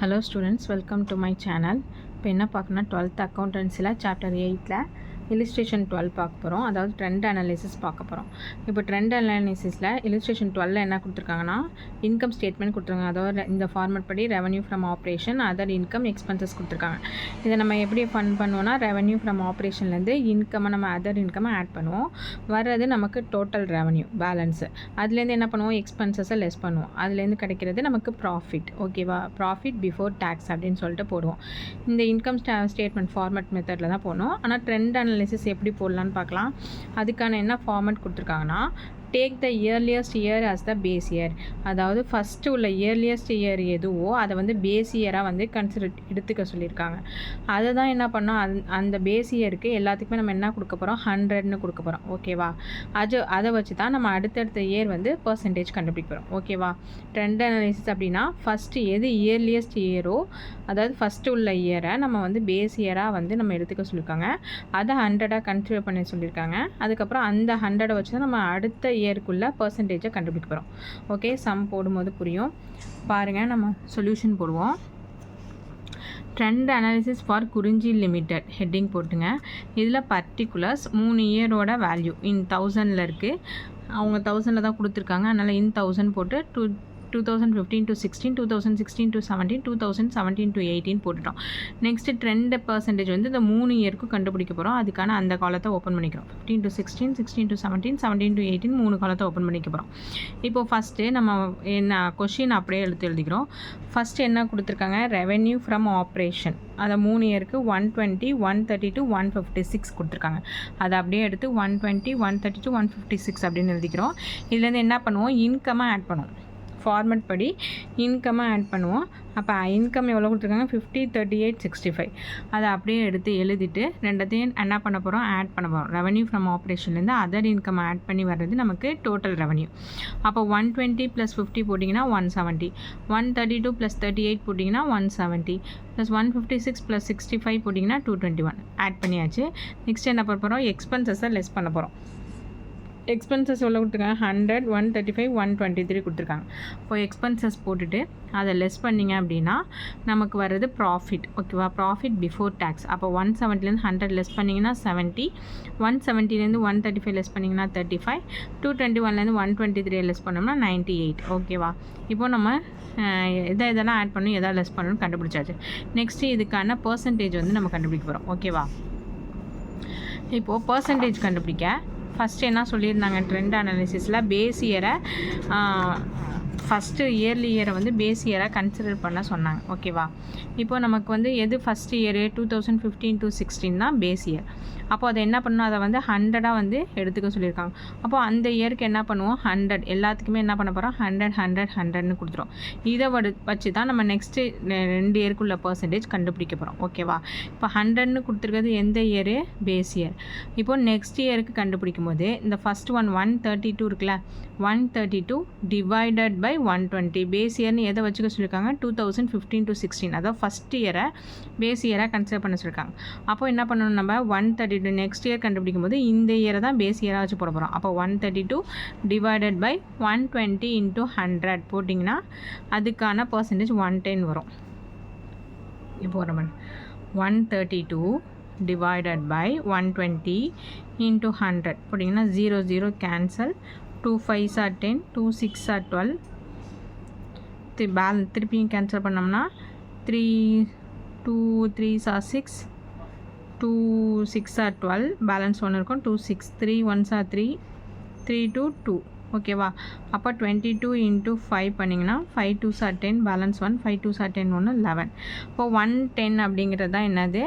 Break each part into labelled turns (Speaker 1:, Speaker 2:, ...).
Speaker 1: Hello students, welcome to my channel. இப்போ என்ன பார்க்கணும்னா 12th அக்கௌண்டன்சியில் சாப்டர் 8ல் illustration 12 பார்க்க போகிறோம். அதாவது ட்ரெண்ட் அனாலிசிஸ் பார்க்க போகிறோம். இப்போ ட்ரெண்ட் அனாலிசிஸில் illustration 12ல் என்ன கொடுத்துருக்காங்கன்னா இன்கம் ஸ்டேட்மெண்ட் கொடுத்துருக்காங்க. அதாவது இந்த ஃபார்மேட் படி revenue from operation, other income, expenses கொடுத்துருக்காங்க. இதை நம்ம எப்படி பண்ணுவோம்னா ரெவன்யூ ஃப்ரம் ஆப்ரேஷன்லேருந்து இன்கம்மை நம்ம அதர் இன்கம்மை ஆட் பண்ணுவோம். வர்றது நமக்கு டோட்டல் ரெவன்யூ பேலன்ஸு. அதுலேருந்து என்ன பண்ணுவோம், எக்ஸ்பென்சஸை லெஸ் பண்ணுவோம். அதுலேருந்து கிடைக்கிறது நமக்கு ப்ராஃபிட். ஓகேவா, ப்ராஃபிட் பிஃபோர் டேக்ஸ் அப்படின்னு சொல்லிட்டு போடுவோம். இந்த இன்கம் ஸ்டேட்மெண்ட் ஃபார்மேட் மெத்தடில் தான் போடணும். ஆனால் ட்ரெண்ட் அனாலிசிஸ் எப்படி போடலான்னு பார்க்கலாம். அதுக்கான என்ன ஃபார்மேட் கொடுத்துருக்காங்கன்னா, take the earliest year as the base year. அதாவது ஃபஸ்ட்டு உள்ள இயர்லியஸ்ட் இயர் எதுவோ அதை வந்து பேஸ் இயராக வந்து எடுத்துக்க சொல்லியிருக்காங்க. அதை தான் என்ன பண்ணோம், அந்த பேஸ் இயருக்கு எல்லாத்துக்குமே நம்ம என்ன கொடுக்க போகிறோம், 100ன்னு கொடுக்க போகிறோம். ஓகேவா, அதை வச்சு தான் நம்ம அடுத்தடுத்த இயர் வந்து பர்சன்டேஜ் கண்டுபிடிக்க போகிறோம். ஓகேவா, ட்ரெண்ட் அனாலிசிஸ் அப்படின்னா ஃபஸ்ட்டு எது இயர்லியஸ்ட் இயரோ, அதாவது ஃபஸ்ட்டு உள்ள இயரை நம்ம வந்து பேஸ் இயராக வந்து நம்ம எடுத்துக்க சொல்லியிருக்காங்க. அதை 100ஆக கன்சிடர் பண்ண சொல்லியிருக்காங்க. அதுக்கப்புறம் அந்த 100 வச்சு தான் நம்ம அடுத்த இயருக்குள்ள பர்சன்டேஜை கண்டுபிடிக்க போகிறோம். ஓகே, சம் போடும்போது புரியும். பாருங்கள், நம்ம சொல்யூஷன் போடுவோம். ட்ரெண்ட் அனாலிசிஸ் ஃபார் குறிஞ்சி லிமிடெட் ஹெட்டிங் போட்டுங்க. இதில் பர்டிகுலர்ஸ் 3 இயரோட வேல்யூ இன் 1000ல் இருக்குது. அவங்க 1000ல் தான் கொடுத்துருக்காங்க. அதனால் இன் 1000 போட்டு 2015 to 16, 2016 to 17, 2017 to 18 போட்டுட்டோம். நெக்ஸ்ட்டு ட்ரெண்ட் பர்சன்டேஜ் வந்து இந்த 3 இயருக்கும் கண்டுபிடிக்க போகிறோம். அதுக்கான அந்த காலத்தை ஓப்பன் பண்ணிக்கிறோம். 15 to 16, 16 to 17, 17 to 18 3 காலத்தை ஓப்பன் பண்ணிக்க போகிறோம். இப்போது ஃபஸ்ட்டு நம்ம என்ன கொஷின் அப்படியே எழுதிக்கிறோம். ஃபஸ்ட்டு என்ன கொடுத்துருக்காங்க, ரெவென்யூ ஃப்ரம் ஆப்ரேஷன். அதை 3 இயருக்கு 120, 132, 156 கொடுத்துருக்காங்க. அதை அப்படியே எடுத்து 120, 132, 156 அப்படின்னு எழுதிக்கிறோம். இதுலேருந்து என்ன பண்ணுவோம், இன்கம்மை ஆட் பண்ணுவோம். ஃபார்மேட் படி இன்கம்மை ஆட் பண்ணுவோம். அப்போ இன்கம் எவ்வளோ கொடுத்துருக்காங்க, 50, 38, 65. அதை அப்படியே எடுத்து எழுதிட்டு ரெண்டத்தையும் என்ன பண்ண போகிறோம், ஆட் பண்ண போகிறோம். ரெவன்யூ ஃப்ரம் ஆப்ரேஷன்லேருந்து அதர் இன்கம் ஆட் பண்ணி வர்றது நமக்கு டோட்டல் ரெவன்யூ. அப்போ 120 + 50 போட்டிங்கன்னா 170, 132 + 38 போட்டிங்கன்னா 170, + 156 + 65 போட்டிங்கன்னா 221 ஆட் பண்ணியாச்சு. நெக்ஸ்ட் என்ன பண்ண போகிறோம், எக்ஸ்பென்சஸை லெஸ் பண்ண போகிறோம். எக்ஸ்பென்சஸ் எவ்வளோ கொடுத்துருக்காங்க, 100, 135, 123 கொடுத்துருக்காங்க. இப்போ எக்ஸ்பென்சஸ் போட்டுட்டு அதை லெஸ் பண்ணிங்க அப்படின்னா நமக்கு வர்றது ப்ராஃபிட். ஓகேவா, ப்ராஃபிட் பிஃபோர் டேக்ஸ். அப்போ 170லேருந்து 100 லெஸ் பண்ணிங்கன்னா 70, 170லேருந்து 135 லெஸ் பண்ணிங்கன்னா 35, 221லேருந்து 123 லெஸ் பண்ணோம்னா 98. ஓகேவா, இப்போ நம்ம இதெல்லாம் ஆட் பண்ணி எதாவது லெஸ் பண்ணணும்னு கண்டுபிடிச்சாச்சு. நெக்ஸ்ட்டு இதுக்கான பர்சன்டேஜ் வந்து நம்ம கண்டுபிடிக்க போகிறோம். ஓகேவா, இப்போது பர்சன்டேஜ் கண்டுபிடிக்க ஃபஸ்ட்டு என்ன சொல்லியிருந்தாங்க, ட்ரெண்ட் அனாலிசிஸில் பேஸ் இயரை ஃபஸ்ட்டு இயர்லி இயரை வந்து பேஸ் இயராக கன்சிடர் பண்ண சொன்னாங்க. ஓகேவா, இப்போ நமக்கு வந்து எது ஃபஸ்ட் இயரு 2015 to 16 தான் பேஸ் இயர். அப்போது அதை என்ன பண்ணணும், அதை வந்து 100ஆக வந்து எடுத்துக்க சொல்லியிருக்காங்க. அப்போது அந்த இயருக்கு என்ன பண்ணுவோம், 100 எல்லாத்துக்குமே என்ன பண்ண போகிறோம், 100, 100, 100ன்னு கொடுத்துரும். இதை வச்சு தான் நம்ம நெக்ஸ்ட்டு 2 இயருக்குள்ள பர்சன்டேஜ் கண்டுபிடிக்க போகிறோம். ஓகேவா, இப்போ 100ன்னு கொடுத்துருக்கிறது எந்த இயரு, பேஸ் இயர். இப்போது நெக்ஸ்ட் இயருக்கு கண்டுபிடிக்கும் போது இந்த ஃபஸ்ட் 132 இருக்குல்ல, 132 டிவைடட் பை 120. பேஸ் இயர்னு எதை வச்சுக்க சொல்லியிருக்காங்க, 2015 to 16, அதாவது ஃபஸ்ட் இயரை பேஸ் இயராக கன்சிடர் பண்ண சொல்லியிருக்காங்க. அப்போ என்ன பண்ணணும், நம்ம 132 நெக்ஸ்ட் இயர் கண்டுபிடிக்கும் போது இந்த இயரை தான் பேஸ் இயராக வச்சு போட போகிறோம். அப்போ 132 டிவைடட் பை 120 × 100 போட்டிங்கன்னா அதுக்கான பர்சன்டேஜ் 110 வரும். இப்போ நம்ம 132 டிவைடட் பை 120 × 100 போட்டிங்கன்னா 0, 0 cancel, 2 5s are 10, 2 6s are 12. திருப்பியும் கேன்சல் பண்ணோம்னா 3 2 3s are 6, 2 6s are 12, balance 1 இருக்கும், 2 6, 3 1s are 3, 3 2 2. ஓகேவா, அப்போ 22 × 5 பண்ணிங்கன்னா 5 2s are 10, balance 1, 5 2s are 10, 1 11. இப்போ 110 அப்படிங்கிறது தான் என்னது,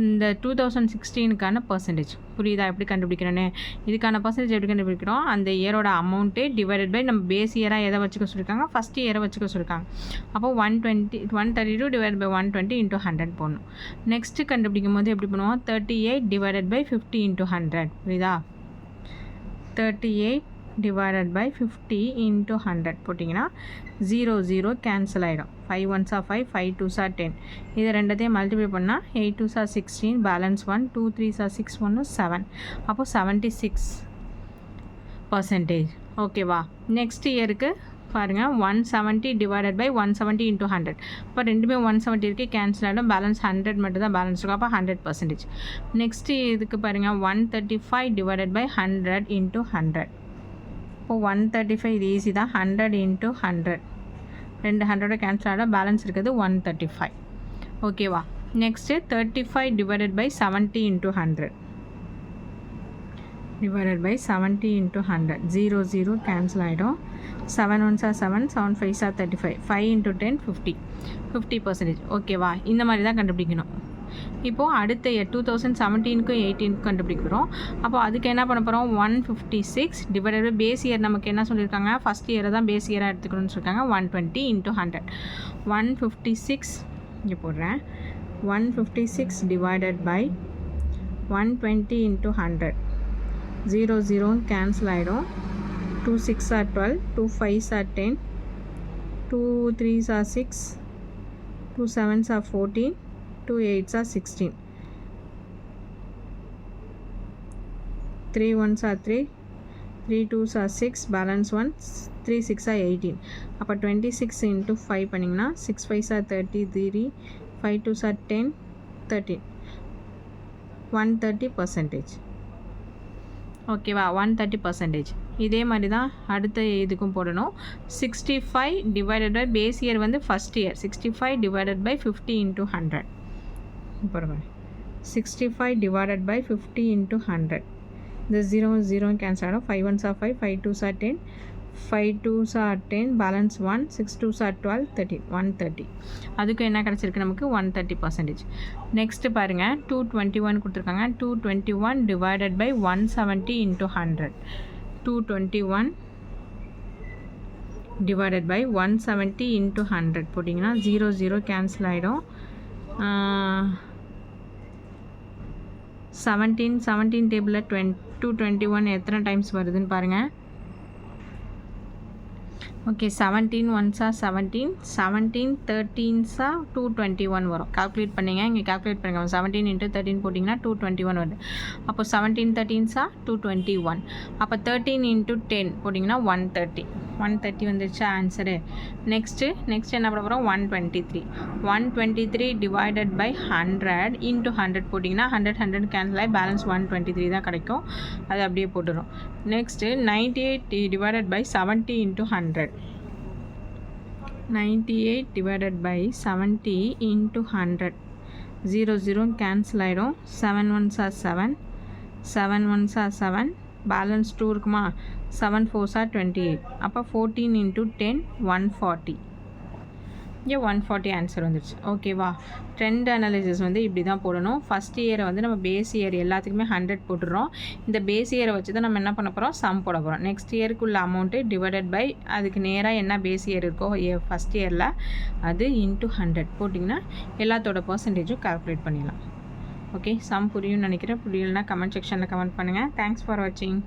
Speaker 1: இந்த 2016க்கான பர்சன்டேஜ். புரியுதா எப்படி கண்டுபிடிக்கிறேன்னு? இதுக்கான பர்சன்டேஜ் எப்படி கண்டுபிடிக்கிறோம், அந்த இயரோட அமௌண்ட்டு டிவைடட் பை நம்ம பேஸ் இயராக எதை வச்சுக்க சொல்லியிருக்காங்க, ஃபஸ்ட் இயரை வச்சுக்க சொல்லியிருக்காங்க. அப்போ 132 டிவைட் பை 120 × 100 போடணும். நெக்ஸ்ட்டு கண்டுபிடிக்கும் போது எப்படி பண்ணுவோம், 38 டிவைடட் பை 50 × 100. புரியுதா, 38 divided by 50 into 100 போட்டிங்கன்னா 0 0 கேன்சல் ஆகிடும். 5 1s are 5, 5 2s are 10. இதை ரெண்டத்தையும் மல்டிப்ளை பண்ணால் 8 2s are 16, balance 1, 2 3s are 6, 1 7. அப்போது 76%. ஓகேவா, நெக்ஸ்ட் இயருக்கு பாருங்கள் 170 டிவைடட் பை 170 இன்ட்டு 100. இப்போ ரெண்டுமே 170 இருக்குது, கேன்சல் ஆகிடும். பேலன்ஸ் 100 மட்டும் தான் பேலன்ஸ் இருக்கும். அப்போ 100%. நெக்ஸ்ட்டு இதுக்கு பாருங்கள் 135 டிவைடட் பை 100 இன்ட்டு 100. இப்போ 135 இது ஈஸி தான். 100 இன்ட்டு 100, ரெண்டு 100 கேன்சல் ஆகிடும். பேலன்ஸ் இருக்குது 135. ஓகேவா? Next 35 divided by 70 into 100 divided by 70 into 100. 0 0 cancel ஆகிடும். 7 1s are 7, 7 5s are 35. 5 into 10 50. 50%. ஓகேவா? இந்த மாதிரி தான் கண்டுபிடிக்கணும். இப்போது அடுத்த 2017க்கும் 18க்கும் கண்டுபிடிக்கிறோம். அப்போ அதுக்கு என்ன பண்ண போகிறோம்? 156 டிவைடட் பை பேஸ் இயர் நமக்கு என்ன சொல்லியிருக்காங்க? ஃபஸ்ட் இயரை தான் பேஸ் இயராக எடுத்துக்கணும்னு சொல்லியிருக்காங்க. 120 into 100. 156 இங்கே போடுறேன். 156 divided by 120 into 100. 0 0 cancel ஆகிடும். 2 6 are 12, 2 5s are 10, 2 3s are 6, 2 7s are 14, 2 8s are 16, 3 1s are 3, 3 2s are 6, balance 1, 3 6 are 18. அப்போ 26 into 5 பண்ணிங்கன்னா 6 5s are 33, 5 2s are 10, 13, 130%. ஓகேவா? 130%. இதே மாதிரி தான் அடுத்த இதுக்கும் போடணும். 65 டிவைடட் பை பேஸ் இயர் வந்து first year. 65 divided by 50 into 100. பரவாயில்ல. 65 டிவைடட் பை 50 இன்ட்டு 100. இந்த 0 0 கேன்சல் ஆகிடும். 5 1s are 5, 5 2s are 10, 5 2s are 10, balance 1, 6 2s are 12, 13, 130. அதுக்கு என்ன கிடச்சிருக்கு நமக்கு? 130%. நெக்ஸ்ட்டு பாருங்கள் 221 கொடுத்துருக்காங்க. 221 divided by 170 into 100. 221 divided by 170 into 100 போட்டிங்கன்னா 0 0 கேன்சல் ஆகிடும். 17 டேபிளில் 221 எத்தனை டைம்ஸ் வருதுன்னு பாருங்கள். Okay, 17 1s are 17, 17 13s are 221 வரும். கால்குலேட் பண்ணிங்க. இங்கே கால்குலேட் பண்ணுங்கள். 17 இன்ட்டு 13 போட்டிங்கன்னா 221 வருது. அப்போ 17 13s are 221. அப்போ 13 இன்ட்டு 10 போட்டிங்கன்னா 130. 130 வந்துருச்சா ஆன்சரு? நெக்ஸ்ட்டு என்ன பண்ண போகிறோம்? 123. 123 டிவைடட் பை 100 இன்ட்டு 100 போட்டிங்கன்னா 100 கேன்சல் ஆகி பேலன்ஸ் 123 தான் கிடைக்கும். அது அப்படியே போட்டுரும். Next 98 divided by 70 into 100. 98 divided by 70 into 100. 0 0 cancel ஆகிடும். 7 1s are 7, 7 1s are 7, balance 2 இருக்குமா? 7 4s are 28. அப்போ 14 into 10 140. இங்கே 140 ஆன்சர் வந்துடுச்சு. ஓகேவா? ட்ரெண்ட் அனாலிசிஸ் வந்து இப்படி தான் போடணும். ஃபஸ்ட் இயரை வந்து நம்ம பேஸ் இயர் எல்லாத்துக்குமே 100 போட்டுடுறோம். இந்த பேஸ் இயரை வச்சு தான் நம்ம என்ன பண்ண போகிறோம்? சம் போட போகிறோம். நெக்ஸ்ட் இயருக்குள்ள அமௌண்ட்டு டிவைடட் பை அதுக்கு நேராக என்ன பேஸ் இயர் இருக்கோ ஃபஸ்ட் இயரில் அது இன்ட்டு 100 போட்டிங்கன்னா எல்லாத்தோட பர்சன்டேஜும் கால்குலேட் பண்ணிடலாம். ஓகே, சம் புரியும்னு நினைக்கிறேன். புரியலைன்னா கமெண்ட் செக்ஷனில் கமெண்ட் பண்ணுங்கள். தேங்க்ஸ் ஃபார் வாட்சிங்.